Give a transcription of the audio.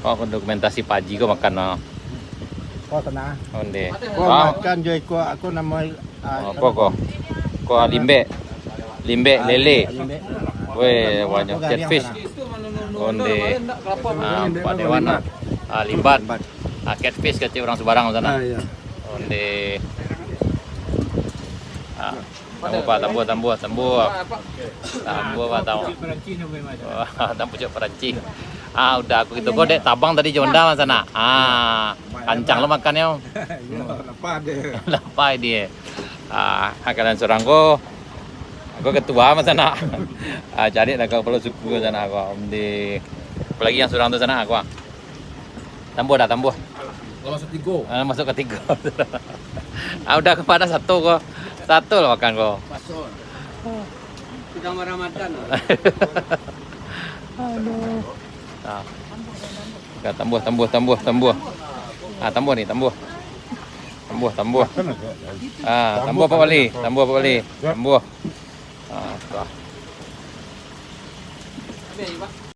Kau dokumentasi paji kau makan no. โฆษณา Onde. ก็ Kau มากันด้วยกว่าก็นำมา apa kau? Kau limbe. Limbe lele. Weh, banyak catfish. Onde. Pada warna. Limbat. Catfish kata orang Sebarang sana. iya. Onde. Tambuh Pak, tambuh Pak, tambuh. Tambuh Pak, tambuh. Tambuh cok Perancis. Udah aku gitu kok dek tabang tadi Jonda mas sana. Kancang lo makannya. Lapar deh. Lapar dia. Kalian seorang ko. Aku ketua mas sana. Cari nak kau perlu suku sana aku. Di apalagi yang seorang tu sana aku. Tambuh dah tambuh. Masuk tiga. Masuk ketiga. Udah kepada satu kok. Satu loh makan kok. Pasol. Sudah Ramadan. Aduh. Tambuh. Tambuh nih, tambuh. Tambuh apa kali? Tambuh.